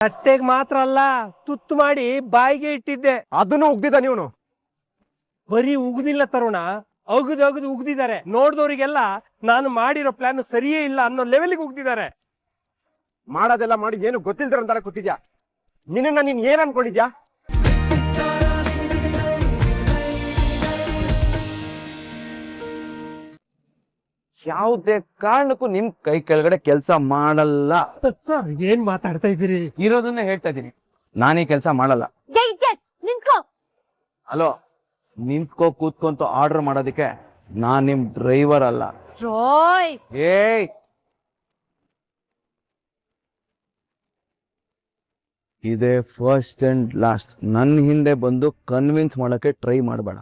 ತಟ್ಟೆಗೆ ಮಾತ್ರ ಅಲ್ಲ, ತುತ್ತು ಮಾಡಿ ಬಾಯಿಗೆ ಇಟ್ಟಿದ್ದೆ. ಅದನ್ನು ಉಗ್ದಿದ್ದ ನೀವನು? ಬರೀ ಉಗ್ದಿಲ್ಲ ತರುಣ, ಅಗದು ಉಗ್ದಿದ್ದಾರೆ. ನೋಡ್ದವ್ರಿಗೆಲ್ಲ ನಾನು ಮಾಡಿರೋ ಪ್ಲಾನ್ ಸರಿಯೇ ಇಲ್ಲ ಅನ್ನೋ ಲೆವೆಲ್ಗೆ ಉಗ್ದಿದ್ದಾರೆ. ಮಾಡೋದೆಲ್ಲ ಮಾಡಿ ಏನು ಗೊತ್ತಿಲ್ದ್ರ ಅಂತಾರ ಕೂತಿದ್ಯಾ? ನಿನ್ನ ನೀನ್ ಏನ್ ಅನ್ಕೊಂಡಿದ್ಯಾ? ಯಾವುದೇ ಕಾರಣಕ್ಕೂ ನಿಮ್ ಕೈ ಕೆಳಗಡೆ ಕೆಲಸ ಮಾಡಲ್ಲ. ಏನ್ ಮಾತಾಡ್ತಾ ಇದ್ದೀರಿ? ಇರೋದನ್ನೇ ಹೇಳ್ತಾ ಇದೀನಿ. ನಾನೀ ಕೆಲಸ ಮಾಡಲ್ಲ. ಹಲೋ, ನಿಂತ್ಕೋ ಕೂತ್ಕೊಂತ ಆರ್ಡರ್ ಮಾಡೋದಕ್ಕೆ ನಾನ್ ನಿಮ್ ಡ್ರೈವರ್ ಅಲ್ಲ. ಏಯ್, ಇದೇ ಫಸ್ಟ್ ಅಂಡ್ ಲಾಸ್ಟ್. ನನ್ನ ಹಿಂದೆ ಬಂದು ಕನ್ವಿನ್ಸ್ ಮಾಡಕ್ಕೆ ಟ್ರೈ ಮಾಡಬೇಡ.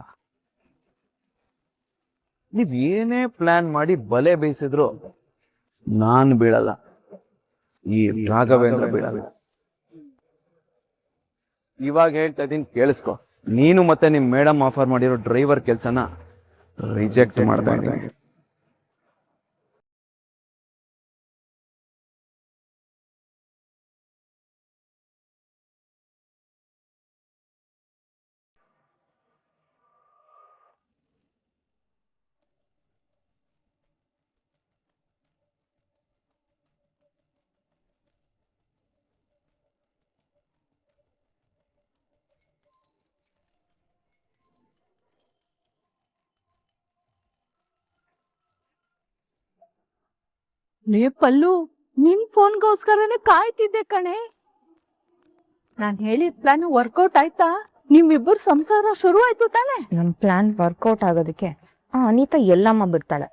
ನೀವ್ ಏನೇ ಪ್ಲಾನ್ ಮಾಡಿ ಬಲೆ ಬೇಯಿಸಿದ್ರು ನಾನ್ ಬೀಳಲ್ಲ, ಈ ರಾಘವೇಂದ್ರ ಬೀಳಲ್ಲ. ಇವಾಗ ಹೇಳ್ತಾ ಇದೀನಿ, ಕೇಳಿಸ್ಕೊ. ನೀನು ಮತ್ತೆ ನಿಮ್ ಮೇಡಮ್ ಆಫರ್ ಮಾಡಿರೋ ಡ್ರೈವರ್ ಕೆಲ್ಸನ ರಿಜೆಕ್ಟ್ ಮಾಡ್ತಾ ಇದ್ದೀನಿ. ಲೇ ಪಲ್ಲು, ನಿನ್ ಫೋನ್ಗೋಸ್ಕರನೇ ಕಾಯ್ತಿದ್ದೆ ಕಣೆ. ನಾನ್ ಹೇಳಿದ ಪ್ಲಾನ್ ವರ್ಕೌಟ್ ಆಯ್ತಾ? ನಿಮ್ಮಿಬ್ಬರು ಸಂಸಾರ ಶುರು ಆಯ್ತು ತಾನೆ? ನನ್ ಪ್ಲಾನ್ ವರ್ಕೌಟ್ ಆಗೋದಕ್ಕೆ ಆ ಅನಿತಾ ಎಲ್ಲಮ್ಮ ಬಿಡ್ತಾಳೆ.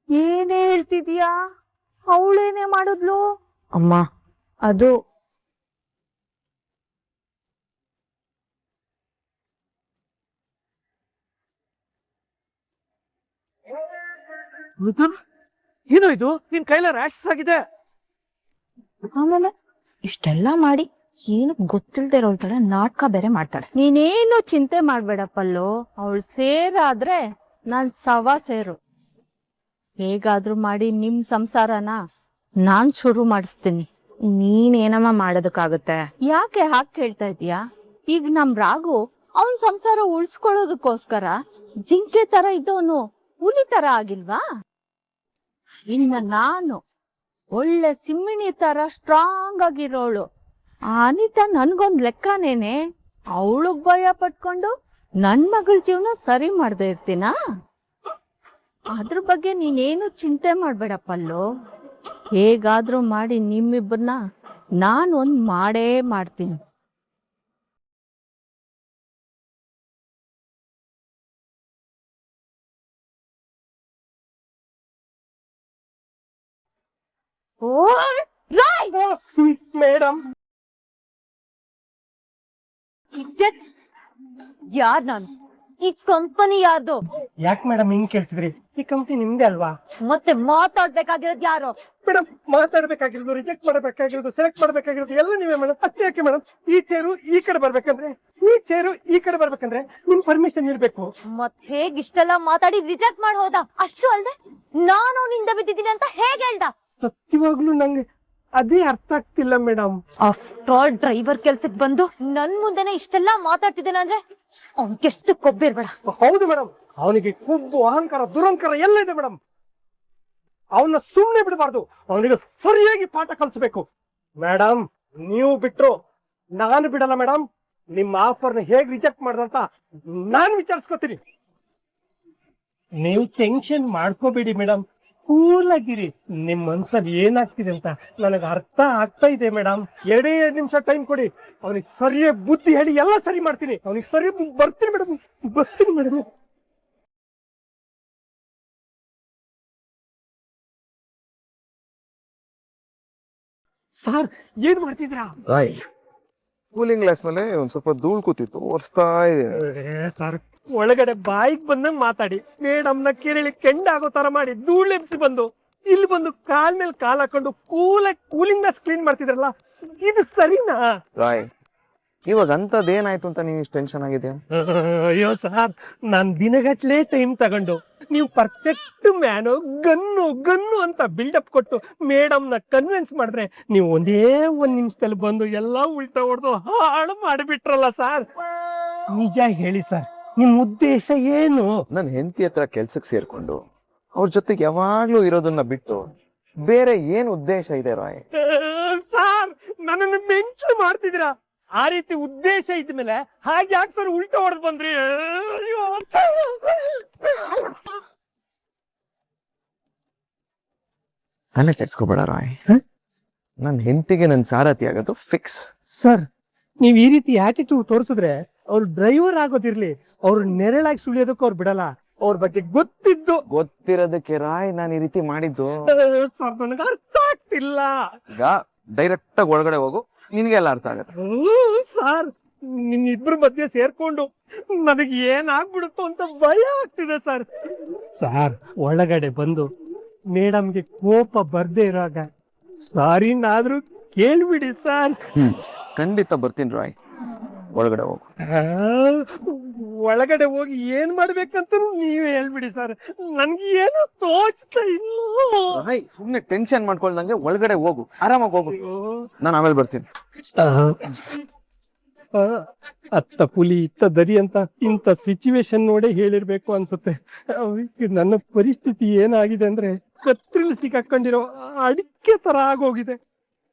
ಏನೇ ಹೇಳ್ತಿದ್ಯಾ? ಅವಳೇನೇ ಮಾಡಿದ್ಲು? ಅಮ್ಮ, ಅದು ಮಿಥುನ್, ಏನೋ ಇದು? ನಿನ್ ಕೈಲ ರ್ಯಾಶಸ್ ಆಗಿದೆ. ಆಮೇಲೆ ಇಷ್ಟೆಲ್ಲ ಮಾಡಿ ಏನು ಗೊತ್ತಿಲ್ದೇ ಇರೋ ತರ ನಾಟಕ ಬೇರೆ ಮಾಡ್ತಾಳೆ. ನೀನೇನು ಚಿಂತೆ ಮಾಡ್ಬೇಡ ಪಲ್ಲು, ಅವಳು ಸೇರಾದ್ರೆ ನಾನ್ ಸವಾ ಸೇರು. ಹೇಗಾದ್ರೂ ಮಾಡಿ ನಿಮ್ ಸಂಸಾರನ ನಾನ್ ಶುರು ಮಾಡಿಸ್ತೀನಿ. ನೀನೇನಮ್ಮ ಮಾಡೋದಕ್ಕಾಗುತ್ತೆ? ಯಾಕೆ ಹಾಗೆ ಕೇಳ್ತಾ ಇದೀಯಾ? ಈಗ ನಮ್ ರಾಘು ಅವನ್ ಸಂಸಾರ ಉಳ್ಸ್ಕೊಳ್ಳೋದಕ್ಕೋಸ್ಕರ ಜಿಂಕೆ ತರ ಇದ್ದವನು ಹುಲಿ ತರ ಆಗಿಲ್ವಾ? ಇನ್ನ ನಾನು ಒಳ್ಳೆ ಸಿಮ್ಮಿಣಿ ತರ ಸ್ಟ್ರಾಂಗ್ ಆಗಿರೋಳು. ಅನಿತಾ ನನ್ಗೊಂದ್ ಲೆಕ್ಕನೇನೆ. ಅವಳಗ್ ಭಯ ಪಟ್ಕೊಂಡು ನನ್ ಮಗಳ ಜೀವನ ಸರಿ ಮಾಡ್ದೆ ಇರ್ತೀನಾ? ಅದ್ರ ಬಗ್ಗೆ ನೀನೇನು ಚಿಂತೆ ಮಾಡ್ಬೇಡ ಪಲ್ಲು. ಹೇಗಾದ್ರೂ ಮಾಡಿ ನಿಮ್ಮಿಬ್ಬರನ್ನ ನಾನು ಒಂದ್ ಮಾಡೇ ಮಾಡ್ತೀನಿ. ಮೇಡಮ್, ಯಾರ್ ನಾನು? ಈ ಕಂಪನಿ ಯಾರ್ದು? ಯಾಕೆ ಮೇಡಮ್ ಹಿಂಗ್ ಕೇಳ್ತಿದ್ರಿ? ಈ ಕಂಪ್ನಿ ನಿಮ್ದೇ ಅಲ್ವಾ? ಮತ್ತೆ ಮಾತಾಡ್ಬೇಕಾಗಿರೋದು ಯಾರು? ಮೇಡಮ್, ಮಾತಾಡ್ಬೇಕಾಗಿರೋದು, ರಿಜೆಕ್ಟ್ ಮಾಡಬೇಕಾಗಿರೋದು, ಸೆಲೆಕ್ಟ್ ಮಾಡಬೇಕಾಗಿರೋದು ಎಲ್ಲ ನೀವೇ ಮೇಡಮ್. ಅಷ್ಟೇ ಯಾಕೆ ಮೇಡಮ್? ಈ ಚೇರು ಈ ಕಡೆ ಬರ್ಬೇಕಂದ್ರೆ, ಈ ಚೇರು ಈ ಕಡೆ ಬರ್ಬೇಕಂದ್ರೆ ನಿಮ್ ಪರ್ಮಿಷನ್ ಇರ್ಬೇಕು. ಮತ್ ಹೇಗ್ ಇಷ್ಟೆಲ್ಲ ಮಾತಾಡಿ ರಿಜೆಕ್ಟ್ ಮಾಡಿ ಹೋದ? ಅಷ್ಟು ಅಲ್ದೆ ನಾನು ನಿಂದ ಬಿದ್ದಿದ್ದೀನಿ ಅಂತ ಹೇಗ್ ಹೇಳ್ದ? ಸತ್ಯವಾಗ್ಲೂ ನಂಗೆ ಅದೇ ಅರ್ಥ ಆಗ್ತಿಲ್ಲ ಮೇಡಮ್. ಆಫ್ಟರ್ ಆಲ್ ಡ್ರೈವರ್ ಕೆಲ್ಸಕ್ ಬಂದು ನನ್ ಮುಂದೆನೆ ಇಷ್ಟೆಲ್ಲ ಮಾತಾಡ್ತಿದ್ದೇನೆ ಅಂದ್ರೆ ಅವ್ನ್ಗೆಷ್ಟು ಕೊಬ್ಬಿರ್ಬೇಡ. ಹೌದು ಮೇಡಮ್, ಅವನಿಗೆ ಕೊಬ್ಬು, ಅಹಂಕಾರ, ದುರಹಂಕಾರ ಎಲ್ಲ ಇದೆ ಮೇಡಮ್. ಅವನ್ನ ಸುಮ್ಮನೆ ಬಿಡಬಾರ್ದು, ಅವನಿಗೆ ಸರಿಯಾಗಿ ಪಾಠ ಕಲಿಸ್ಬೇಕು. ಮೇಡಮ್, ನೀವು ಬಿಟ್ರು ನಾನು ಬಿಡಲ್ಲ ಮೇಡಮ್. ನಿಮ್ಮ ಆಫರ್ನ ಹೇಗ್ ರಿಜೆಕ್ಟ್ ಮಾಡ್ದಂತ ನಾನು ವಿಚಾರಿಸ್ಕೊತೀನಿ. ನೀವು ಟೆನ್ಷನ್ ಮಾಡ್ಕೋಬೇಡಿ ಮೇಡಮ್, ಕೂಲ್ ಆಗಿರಿ. ನಿಮ್ ಮನ್ಸಲ್ಲಿ ಏನಾಗ್ತಿದೆ ಅಂತ ನನಗೆ ಅರ್ಥ ಆಗ್ತಾ ಇದೆ ಮೇಡಮ್. 2 ನಿಮಿಷ ಟೈಮ್ ಕೊಡಿ, ಅವನಿಗೆ ಸರಿಯಾಗಿ ಬುದ್ಧಿ ಹೇಳಿ ಎಲ್ಲ ಸರಿ ಮಾಡ್ತೀನಿ. ಅವನಿಗೆ ಸರಿ ಬರ್ತೀನಿ ಮೇಡಮ್, ಬರ್ತೀನಿ ಮೇಡಮ್. ಸರ್, ಏನ್ ಮಾಡ್ತಿದ್ರಾ? ಕೂಲಿಂಗ್ ಗ್ಲಾಸ್ ಮೇಲೆ ಒಂದ್ ಸ್ವಲ್ಪ ಧೂಳ್ ಕೂತಿತ್ತು, ಒರೆಸ್ತಾ ಇದೆ. ಸರ್, ಒಳಗಡೆ ಬಾಯಿಗೆ ಬಂದಂಗ್ ಮಾತಾಡಿ, ಮೇಡಮ್ನ ಕೇಳಿ ಕೆಂಡ ಆಗೋ ತರ ಮಾಡಿ ಧೂಳೆಬ್ಸಿ ಬಂದು ಇಲ್ಲಿ ಬಂದು ಕಾಲ್ ಮೇಲೆ ಕಾಲ್ ಹಾಕೊಂಡು ಕೂಲಿಂಗ್ ಗ್ಲಾಸ್ ಕ್ಲೀನ್ ಮಾಡ್ತಿದ್ರಲ್ಲ, ಇದು ಸರಿನಾ? ರಾಯ್, ಇವಾಗ ಅಂಥದ್ದೇನಾಯ್ತು ಅಂತ ನೀವು ಇಷ್ಟು ಟೆನ್ಷನ್ ಆಗಿದೆಯಾ? ಅಯ್ಯೋ ಸರ್, ನಾನ್ ದಿನಗಟ್ಲೆ ಟೈಮ್ ತಗೊಂಡು ನೀವು ಪರ್ಫೆಕ್ಟ್ ಮ್ಯಾನು ಗನ್ನು ಗನ್ನು ಅಂತ ಬಿಲ್ಡಪ್ ಕೊಟ್ಟು ಮೇಡಮ್ನ ಕನ್ವಿನ್ಸ್ ಮಾಡಿದ್ರೆ ನೀವು ಒಂದೇ ಒಂದ್ ನಿಮಿಷದಲ್ಲಿ ಬಂದು ಎಲ್ಲ ಉಲ್ಟಾ ಹೊಡೆದು ಹಾಳು ಮಾಡಿಬಿಟ್ರಲ್ಲ ಸರ್. ನಿಜ ಹೇಳಿ ಸರ್, ನಿಮ್ ಉದ್ದೇಶ ಏನು? ನನ್ನ ಹೆಂಡತಿ ಹತ್ರ ಕೆಲ್ಸಕ್ಕೆ ಸೇರ್ಕೊಂಡು ಅವ್ರ ಜೊತೆಗೆ ಯಾವಾಗ್ಲೂ ಇರೋದನ್ನ ಬಿಟ್ಟು ಬೇರೆ ಏನ್ ಉದ್ದೇಶ ಇದೆ ರಾಯ್? ಸರ್, ನನ್ನನ್ನು ಮೆಂಚು ಮಾಡ್ತಿದ್ದೀರಾ. ಆ ರೀತಿ ಉದ್ದೇಶ ಇದ್ಮೇಲೆ ಹಾಗೆ ಯಾಕೆ ಸರ್ ಉಲ್ಟಾ ಹೊಡೆದು ಬಂದ್ರಿ? ಅಯ್ಯೋ. ನಾನೇ ಕೆಡ್ಸ್ಕೊಬೇಡ ರಾಯ್. ನನ್ನ ಹೆಂಡತಿಗೆ ನನ್ನ ಸಾರಥಿ ಆಗೋದು ಫಿಕ್ಸ್. ಸರ್, ನೀವ್ ಈ ರೀತಿ ಆಟಿಟ್ಯೂಡ್ ತೋರಿಸಿದ್ರೆ ಅವ್ರು ಡ್ರೈವರ್ ಆಗೋದಿರ್ಲಿ, ಅವ್ರು ನೆರಳಾಗಿ ಸುಳಿಯೋದಕ್ಕೂ ಅವ್ರು ಬಿಡಲ್ಲ. ಅವ್ರ ಬಗ್ಗೆ ಗೊತ್ತಿರೋದಕ್ಕೆ ರಾಯ್ ನಾನು ಈ ರೀತಿ ಮಾಡಿದ್ದು. ಸರ್, ನನಗೆ ಅರ್ಥ ಆಗ್ತಿಲ್ಲ. ಈಗ ಡೈರೆಕ್ಟ್ ಆಗಿ ಒಳಗಡೆ ಹೋಗು, ನಿನ್ಗೆಲ್ಲ ಅರ್ಥ ಆಗತ್ತೆ. ಸರ್, ನಿನ್ನಿಬ್ರು ಮಧ್ಯೆ ಸೇರ್ಕೊಂಡು ನನಗೆ ಏನಾಗ್ಬಿಡುತ್ತೋ ಅಂತ ಭಯ ಆಗ್ತಿದೆ ಸರ್. ಸರ್, ಒಳಗಡೆ ಬಂದು ಮೇಡಮ್ಗೆ ಕೋಪ ಬರ್ದೇ ಇರೋವಾಗ ಸಾರಿನಾದ್ರೂ ಕೇಳ್ಬಿಡಿ ಸರ್. ಖಂಡಿತ ಬರ್ತೀನಿ ರಾಯ್, ಒಳಗಡೆ ಹೋಗು. ಒಳಗಡೆ ಹೋಗಿ ಏನ್ ಮಾಡ್ಬೇಕಂತ ನೀವೇ ಹೇಳ್ಬಿಡಿ ಸರ್, ನನ್ಗೆ ಏನೋ ತೋಚ್ತಾ ಇಲ್ಲ. ರಾಯ್, ಸುಮ್ನೆ ಟೆನ್ಷನ್ ಮಾಡ್ಕೊಳ್ದಂಗೆ ಒಳಗಡೆ ಹೋಗು, ಆರಾಮಾಗಿ ಹೋಗು, ನಾನು ಆಮೇಲೆ ಬರ್ತೀನಿ. ಅತ್ತ ಪುಲಿ ಇತ್ತ ದರಿ ಅಂತ ಇಂಥ ಸಿಚುವೇಶನ್ ನೋಡೇ ಹೇಳಿರ್ಬೇಕು ಅನ್ಸುತ್ತೆ. ನನ್ನ ಪರಿಸ್ಥಿತಿ ಏನಾಗಿದೆ ಅಂದ್ರೆ ಕತ್ರಿಲ್ ಸಿಕ್ಕಾಕೊಂಡಿರೋ ಅಡಿಕೆ ತರ ಆಗೋಗಿದೆ.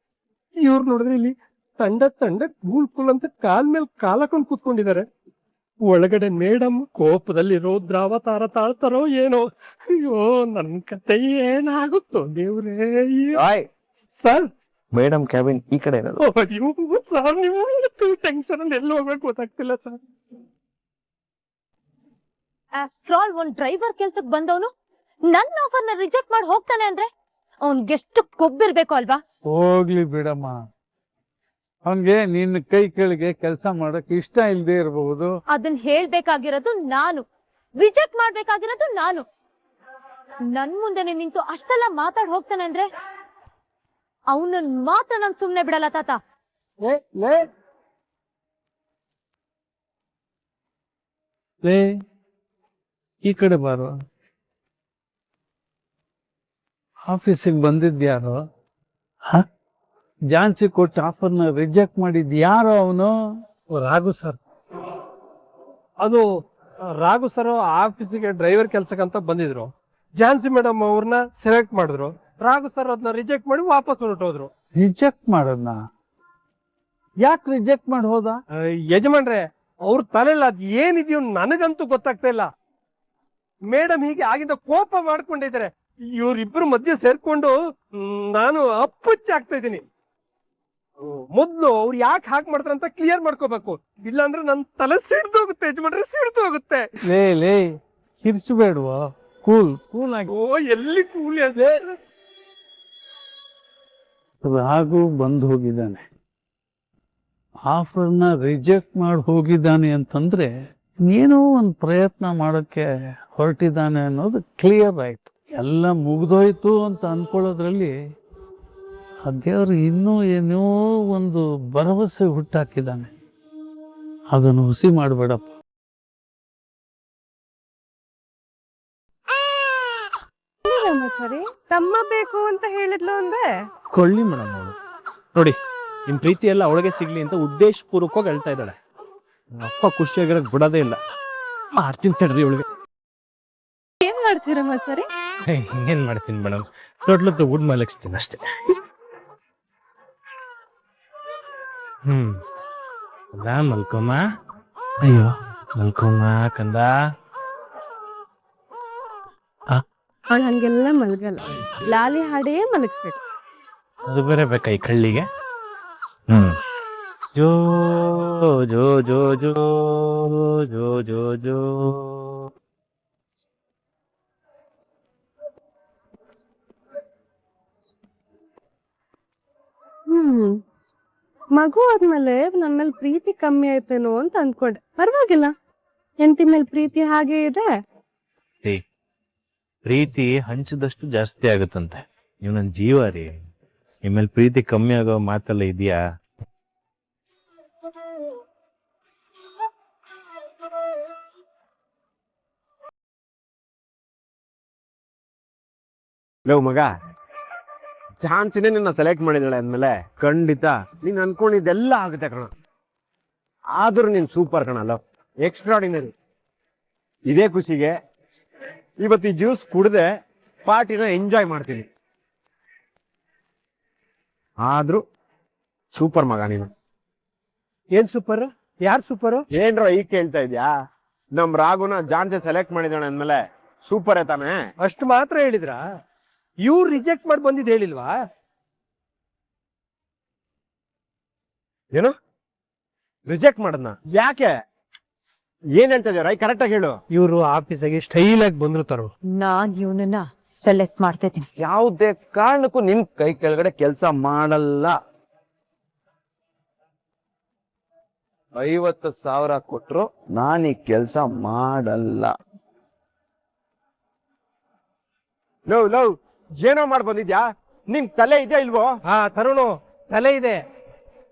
ಇವ್ರು ನೋಡಿದ್ರೆ ಇಲ್ಲಿ ತಂಡ ತಂಡ ಕೂಲ್ ಅಂತ ಕಾಲ್ ಮೇಲೆ ಕಾಲಕೊಂಡು ಕೂತ್ಕೊಂಡಿದ್ದಾರೆ. ಒಳಗಡೆ ಮೇಡಮ್ ಕೋಪದಲ್ಲಿ ರುದ್ರಾವತಾರ ತಾಳ್ತಾರೋ ಏನೋ. ಅಯ್ಯೋ, ನನ್ ಕತೆ ಏನಾಗುತ್ತೋ ದೇವ್ರೇ. ರಾಯ್, ಸರ್, ಮೇಡಮ್ ಕ್ಯಾಬಿನ್ ಈ ಕಡೆ ಇರೋದು. ಸರ್, ನೀವು ಟೆನ್ಷನ್ ಅಲ್ಲಿ ಎಲ್ಲಿ ಹೋಗ್ಬೇಕು ಗೊತ್ತಾಗ್ತಿಲ್ಲ ಸರ್. ಆಫ್ಟರ್ ಆಲ್ ಒಂದ್ ಡ್ರೈವರ್ ಕೆಲ್ಸಕ್ ಬಂದವನು ನನ್ನ ಆಫರ್ನ ರಿಜೆಕ್ಟ್ ಮಾಡಿ ಹೋಗ್ತಾನೆ ಅಂದ್ರೆ ಅವ್ನ್ಗೆಷ್ಟು ಕೊಬ್ಬಿರ್ಬೇಕು ಅಲ್ವಾ? ಹೋಗ್ಲಿ ಬಿಡಮ್ಮ, ಅವನ್ಗೆ ನಿನ್ನ ಕೈ ಕೆಳಗೆ ಕೆಲಸ ಮಾಡಕ್ ಇಷ್ಟ ಇಲ್ದೇ ಇರಬಹುದು. ಅದನ್ನ ಹೇಳ್ಬೇಕಾಗಿರೋದು ನಾನು, ರಿಜೆಕ್ಟ್ ಮಾಡ್ಬೇಕಾಗಿರೋದು ನಾನು. ನನ್ ಮುಂದೆನೆ ನಿಂತು ಅಷ್ಟೆಲ್ಲ ಮಾತಾಡ್ ಹೋಗ್ತಾನೆ ಅಂದ್ರೆ ಅವನನ್ನ ಮಾತ್ರ ನಾನ್ ಸುಮ್ನೆ ಬಿಡಲ್ಲ ತಾತ. ಲೇ, ಈ ಕಡೆ ಬಾರು. ಆಫೀಸಿಗೆ ಬಂದಿದ್ಯಾರೋ? ಜಾನ್ಸಿ ಕೊಟ್ಟು ಆಫರ್ನ ರಿಜೆಕ್ಟ್ ಮಾಡಿದ್ ಯಾರೋ ಅವನು? ರಾಘು ಸರ್. ಅದು ರಾಘು ಸರ್ ಆಫೀಸಿಗೆ ಡ್ರೈವರ್ ಕೆಲ್ಸಕ್ಕಂತ ಬಂದಿದ್ರು. ಜಾನ್ಸಿ ಮೇಡಮ್ ಅವ್ರನ್ನ ಸೆಲೆಕ್ಟ್ ಮಾಡಿದ್ರು. ರಾಘು ಸರ್ ಅದನ್ನ ರಿಜೆಕ್ಟ್ ಮಾಡಿ ವಾಪಸ್ ಹೊರಟೋದ್ರು. ರಿಜೆಕ್ಟ್ ಮಾಡೋಣ? ಯಾಕೆ ರಿಜೆಕ್ಟ್ ಮಾಡಿ ಹೋದ? ಯಜಮಾನ್ರೆ, ಅವ್ರ ತಲೆಲ್ಲ ಅದ್ ಏನಿದೆಯೋ ನನಗಂತೂ ಗೊತ್ತಾಗ್ತಾ ಇಲ್ಲ. ಮೇಡಮ್ ಹೀಗೆ ಆಗಿಂದ ಕೋಪ ಮಾಡ್ಕೊಂಡಿದ್ದಾರೆ. ಇವ್ರಿಬ್ರು ಮಧ್ಯೆ ಸೇರ್ಕೊಂಡು ನಾನು ಅಪ್ಪುಚ್ಚಿ ಆಗ್ತಾ ಇದ್ದೀನಿ. ಮೊದ್ಲು ಅವ್ರು ಯಾಕೆ ಹಾಕ್ ಮಾಡ್ತಾರೆ ಅಂತ ಕ್ಲಿಯರ್ ಮಾಡ್ಕೋಬೇಕು. ಇಲ್ಲಾಂದ್ರೆ ನನ್ ತಲೆ ಸಿಡ್ದೋಗುತ್ತೆ ಯಜಮಾನ್ರೆ, ಸಿಡ್ದೋಗುತ್ತೆ. ಲೇ ಕಿರ್ಚಬೇಡುವ, ಕೂಲ್ ಆಗಿ. ಓ, ಎಲ್ಲಿ ಕೂಲಿ ಅದೇ. ರಾಘು ಬಂದು ಹೋಗಿದ್ದಾನೆ, ಆಫರ್ನ ರಿಜೆಕ್ಟ್ ಮಾಡಿ ಹೋಗಿದ್ದಾನೆ ಅಂತಂದ್ರೆ ಏನೋ ಒಂದು ಪ್ರಯತ್ನ ಮಾಡೋಕ್ಕೆ ಹೊರಟಿದ್ದಾನೆ ಅನ್ನೋದು ಕ್ಲಿಯರ್ ಆಯ್ತು. ಎಲ್ಲ ಮುಗ್ದೋಯ್ತು ಅಂತ ಅನ್ಕೊಳ್ಳೋದ್ರಲ್ಲಿ ಆ ದೇವರು ಇನ್ನೂ ಏನೋ ಒಂದು ಭರವಸೆ ಹುಟ್ಟಾಕಿದ್ದಾನೆ. ಅದನ್ನು ಹುಸಿ ಮಾಡಬೇಡಪ್ಪ. ಸರಿ, ತಮ್ಮ ಬೇಕು ಅಂತ ಹೇಳಿದ್ಲು ಅಂದ್ರೆ ಕೊಳ್ಳಿ ಮೇಡಮ್ ಅವಳು ನೋಡಿ, ನಿಮ್ ಪ್ರೀತಿ ಎಲ್ಲ ಅವಳಿಗೆ ಸಿಗ್ಲಿ ಅಂತ ಉದ್ದೇಶಪೂರ್ವಕವಾಗಿ ಹೇಳ್ತಾ ಇದ್ದಾಳೆ. ಅಪ್ಪ ಖುಷಿಯಾಗಿರಕ್ ಬಿಡೋದೇ ಇಲ್ಲ. ಮಾಡ್ತೀನಿ ತಡ್ರಿ ಅವಳಿಗೆ. ಏನ್ ಮಾಡ್ತೀರಮ್ಮ ಸರಿ? ಏನ್ ಮಾಡ್ತೀನಿ ಮೇಡಮ್, ತೊಟ್ಲತ್ತು ಊಡ್ ಮಲಗಿಸ್ತೀನಿ ಅಷ್ಟೇ. ಮಲ್ಕೊಮ್ಮ. ಅಯ್ಯೋ, ಮಲ್ಕೊಮ್ಮ ಕಂದ. ಅವಳು ಹಂಗೆಲ್ಲ ಮಲ್ಗಲ್ಲ, ಲಾಲಿ ಹಾಡೇ ಮಲಗಿಸ್ಬೇಕು. ಅದು ಬೇರೆ ಬೇಕಾ ಈ ಕಳ್ಳಿಗೆ? ಜೋ ಜೋ ಜೋ ಜೋ ಜೋ ಜೋ ಜೋ. ಮಗು ಆದ್ಮೇಲೆ ನನ್ ಮೇಲೆ ಪ್ರೀತಿ ಕಮ್ಮಿ ಆಯ್ತೇನೋ ಅಂತ ಅನ್ಕೊಂಡೆ. ಪರವಾಗಿಲ್ಲ, ಹೆಂಡತಿ ಮೇಲೆ ಪ್ರೀತಿ ಹಾಗೆ ಇದೆ. ಪ್ರೀತಿ ಹಂಚಿದಷ್ಟು ಜಾಸ್ತಿ ಆಗುತ್ತಂತೆ. ನೀವು ನನ್ನ ಜೀವ ರೀ, ನಿಮ್ಮಲ್ಲಿ ಪ್ರೀತಿ ಕಮ್ಮಿ ಆಗೋ ಮಾತೆಲ್ಲ ಇದೆಯಾ? ಲವ್ ಮಗ, ಝಾನ್ಸಿನೇ ನಿನ್ನ ಸೆಲೆಕ್ಟ್ ಮಾಡಿದಾಳೆ ಅಂದ್ಮೇಲೆ ಖಂಡಿತ ನೀನ್ ಅನ್ಕೊಂಡಿದ್ದೆಲ್ಲ ಆಗುತ್ತೆ ಕಣ. ಆದ್ರೂ ನೀನ್ ಸೂಪರ್ ಕಣ ಲವ್, ಎಕ್ಸ್ಟ್ರಾಡಿನರಿ. ಇದೇ ಖುಷಿಗೆ ಇವತ್ತು ಈ ಜ್ಯೂಸ್ ಕುಡ್ದೆ ಪಾರ್ಟಿನ ಎಂಜಾಯ್ ಮಾಡ್ತೀನಿ. ಆದ್ರೂ ಸೂಪರ್ ಮಗ ನೀನು. ಏನ್ ಸೂಪರ್? ಯಾರು ಸೂಪರು? ಏನ್ರೋ ಈಗ ಕೇಳ್ತಾ ಇದ್ಯಾ? ನಮ್ ರಾಗುನ ಝಾನ್ಸಿ ಸೆಲೆಕ್ಟ್ ಮಾಡಿದಾಳೆ ಅಂದ್ಮೇಲೆ ಸೂಪರೇ ತಾನೆ. ಅಷ್ಟು ಮಾತ್ರ ಹೇಳಿದ್ರ? ಇವ್ರು ರಿಜೆಕ್ಟ್ ಮಾಡಿ ಬಂದಿದ್ ಹೇಳಿಲ್ವಾ? ಏನು ರಿಜೆಕ್ಟ್ ಮಾಡದ್ನ? ಯಾಕೆ? ಏನ್ ಹೇಳ್ತಾ ಇದೀಯ ಕರೆಕ್ಟ್ ಆಗಿ ಹೇಳು. ಇವರು ಆಫೀಸಾಗಿ ಸ್ಟೈಲ್ ಆಗಿ ಬಂದ್ರು ತರು. ನಾನ್ ಇವನನ್ನ ಸೆಲೆಕ್ಟ್ ಮಾಡ್ತಿದ್ದೀನಿ. ಯಾವುದೇ ಕಾರಣಕ್ಕೂ ನಿನ್ ಕೈ ಕೆಳಗಡೆ ಕೆಲಸ ಮಾಡಲ್ಲ. 50,000 ಕೊಟ್ರು ನಾನು ಈ ಕೆಲಸ ಮಾಡಲ್ಲ. ಲವ್ ಲವ್ ಏನೋ ಮಾಡಿ ಬಂದಿದ್ಯಾ? ನಿನ್ ತಲೆ ಇದೆಯಾ ಇಲ್ವೋ? ಹಾ ತರುಣು, ತಲೆ ಇದೆ,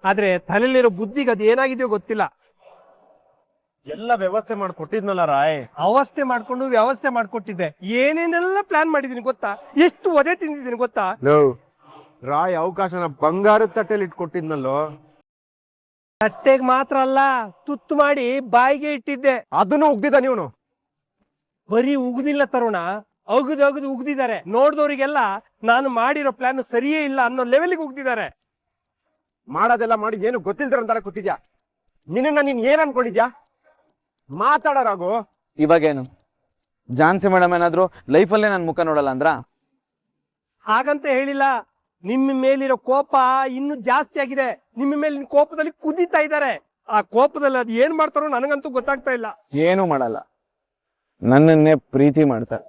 ಆದ್ರೆ ತಲೆಯಲ್ಲಿರೋ ಬುದ್ಧಿಗೆ ಅದು ಏನಾಗಿದೆಯೋ ಗೊತ್ತಿಲ್ಲ. ಎಲ್ಲ ವ್ಯವಸ್ಥೆ ಮಾಡಿ ಕೊಟ್ಟಿದ್ನಲ್ಲ ರಾಯ್. ಅವಸ್ಥೆ ಮಾಡ್ಕೊಂಡು ವ್ಯವಸ್ಥೆ ಮಾಡ್ಕೊಟ್ಟಿದ್ದೆ. ಏನೇನೆಲ್ಲ ಪ್ಲಾನ್ ಮಾಡಿದೀನಿ ಗೊತ್ತಾ? ಎಷ್ಟು ಒದೆ ತಿಂದಿದ್ದೀನಿ ಗೊತ್ತಾ? ಲವ್ ರಾಯ್ ಅವಕಾಶನ ಬಂಗಾರದ ತಟ್ಟೆಲಿ ಇಟ್ಕೊಟ್ಟಿದ್ನಲ್ಲೋ. ತಟ್ಟೆಗೆ ಮಾತ್ರ ಅಲ್ಲ, ತುತ್ತು ಮಾಡಿ ಬಾಯಿಗೆ ಇಟ್ಟಿದ್ದೆ. ಅದನ್ನು ಉಗ್ದಿದ್ದ ನೀವನು? ಬರೀ ಉಗ್ದಿಲ್ಲ ತರುಣ, ಅಗದು ಉಗ್ದಿದ್ದಾರೆ. ನೋಡ್ದವ್ರಿಗೆಲ್ಲ ನಾನು ಮಾಡಿರೋ ಪ್ಲಾನ್ ಸರಿಯೇ ಇಲ್ಲ ಅನ್ನೋ ಲೆವೆಲ್ಗೆ ಉಗ್ದಿದ್ದಾರೆ. ಮಾಡೋದೆಲ್ಲ ಮಾಡಿ ಏನು ಗೊತ್ತಿಲ್ದ್ರ ಅಂತಾರ ಕೂತಿದ್ಯಾ? ನಿನ್ನ ನೀನ್ ಏನ್ ಅನ್ಕೊಂಡಿದ್ಯಾ? ಮಾತಾಡೋರಾಗು. ಇವಾಗೇನು ಝಾನ್ಸಿ ಮೇಡಮ್ ಏನಾದ್ರು ಲೈಫಲ್ಲೇ ನನ್ನ ಮುಖ ನೋಡಲ್ಲ ಅಂದ್ರ? ಹಾಗಂತ ಹೇಳಿಲ್ಲ, ನಿಮ್ಮ ಮೇಲಿರೋ ಕೋಪ ಇನ್ನು ಜಾಸ್ತಿ ಆಗಿದೆ. ನಿಮ್ಮ ಮೇಲಿನ ಕೋಪದಲ್ಲಿ ಕುದೀತಾ ಇದ್ದಾರೆ. ಆ ಕೋಪದಲ್ಲಿ ಅದು ಏನ್ ಮಾಡ್ತಾರೋ ನನಗಂತೂ ಗೊತ್ತಾಗ್ತಾ ಇಲ್ಲ. ಏನು ಮಾಡಲ್ಲ, ನನ್ನನ್ನೇ ಪ್ರೀತಿ ಮಾಡ್ತಾರೆ.